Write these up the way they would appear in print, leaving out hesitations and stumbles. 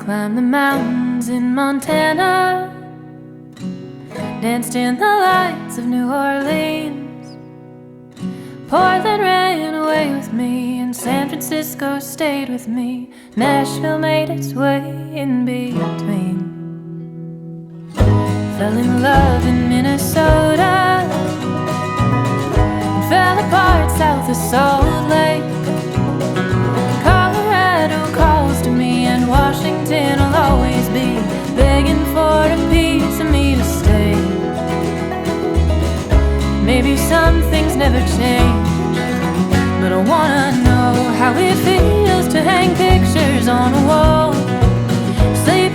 Climbed the mountains in Montana, danced in the lights of New Orleans. Portland ran away with me, and San Francisco stayed with me. Nashville made its way in between. Fell in love in Minnesota, and fell apart south of Salt Lake. Colorado calls to me, and Washington will always be begging for a piece of me to stay. Maybe some things never change, but I wanna know how it feels to hang pictures on a wall. Sleep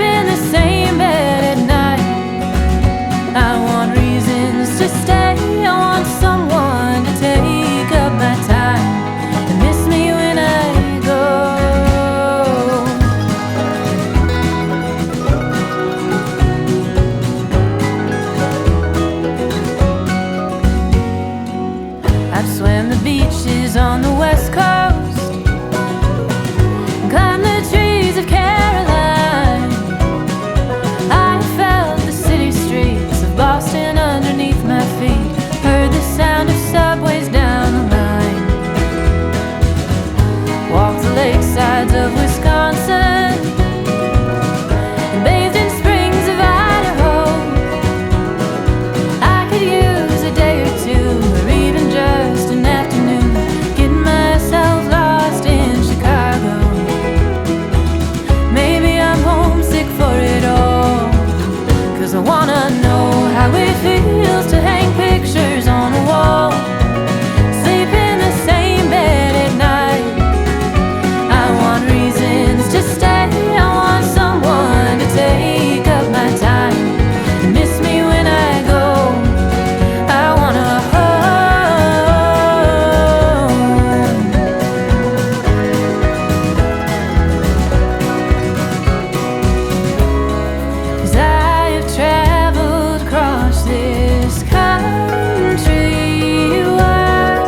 wanna know how it feels to hang pictures on a wall, sleep in the same bed at night. I want reasons to stay, I want someone to take up my time and miss me when I go. I wanna home. 'Cause I have traveled across this country wide,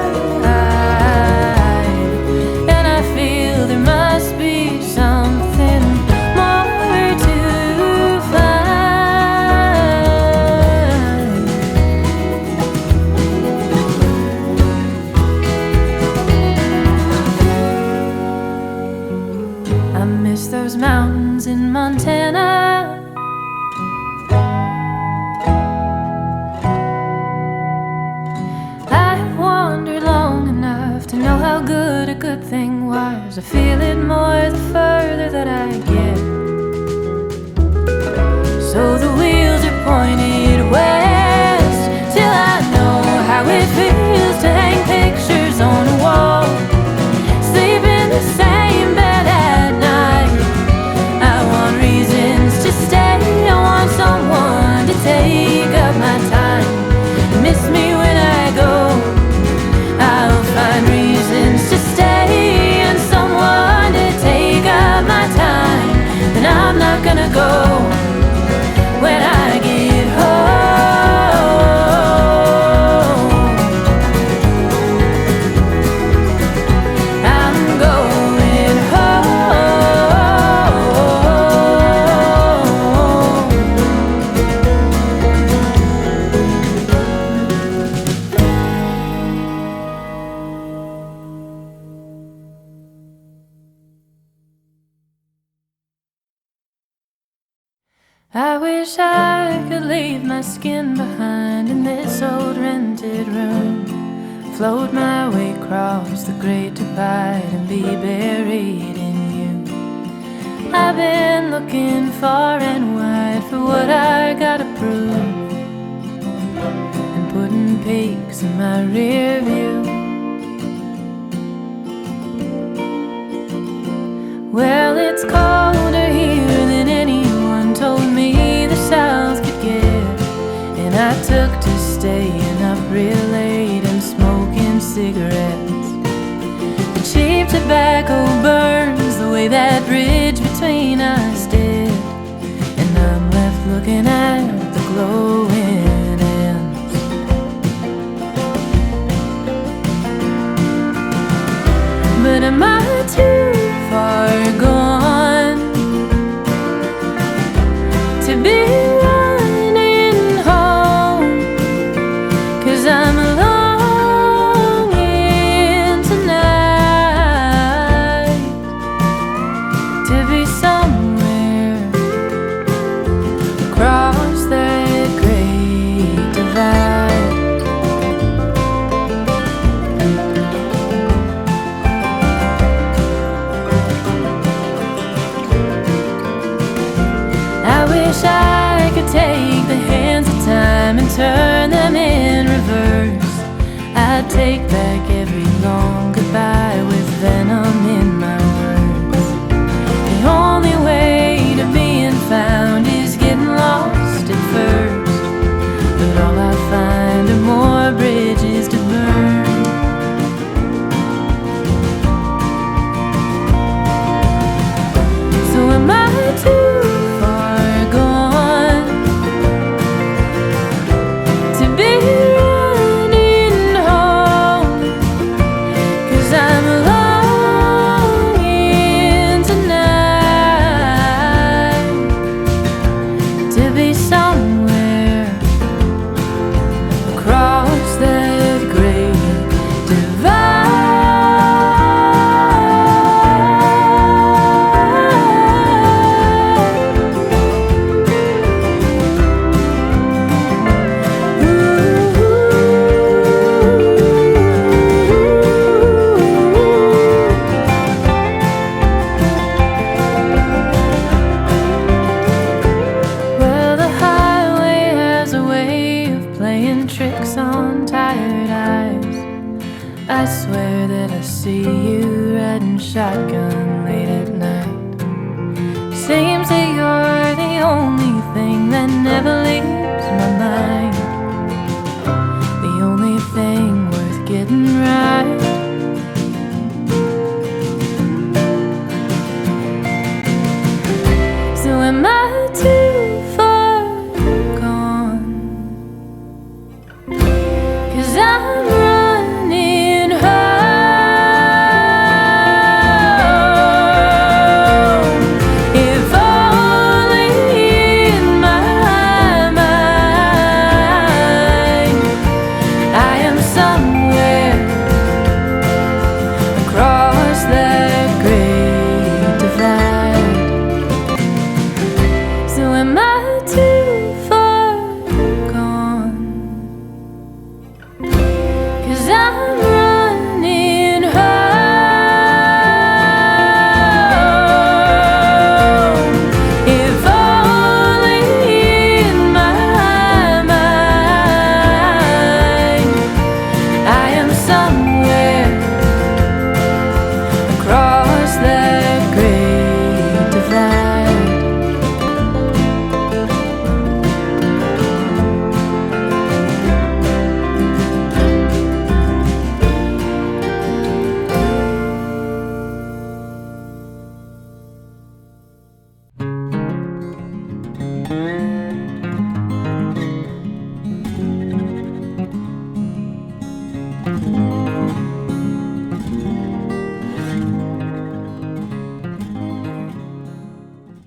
and I feel there must be something more to find. I miss those mountains in Montana. I've wandered long enough to know how good a good thing was. I feel it more the further that I get. So the wheels are pointed west till I know how it feels to hang pictures on a wall, sleep in the same bed at night. I want reasons to stay, I want someone to take up my time, miss me when I go. I'll find reasons to stay and someone to take up my time. Then I'm not gonna go when I get home. I'm going home. I wish I could leave my skin behind in this old rented room, float my way across the great divide and be buried in you. I've been looking far and wide for what I gotta prove, and putting peaks in my rear view. Well, it's colder here than anyone told me the South could get, and I took to staying up real late and smoking cigarettes. The cheap tobacco burns the way that bridge between us did, and I'm left looking at the glowing ends. But am I too far gone to be running home? 'Cause I'm longing tonight to be somewhere across that great divide. I wish I could take the hands of time and turn them in reverse. I'd take back every long goodbye with venom in my words. The only way to being found is getting lost at first, but all I find are more bridges to burn. So am I too far gone to be running home? see you riding shotgun.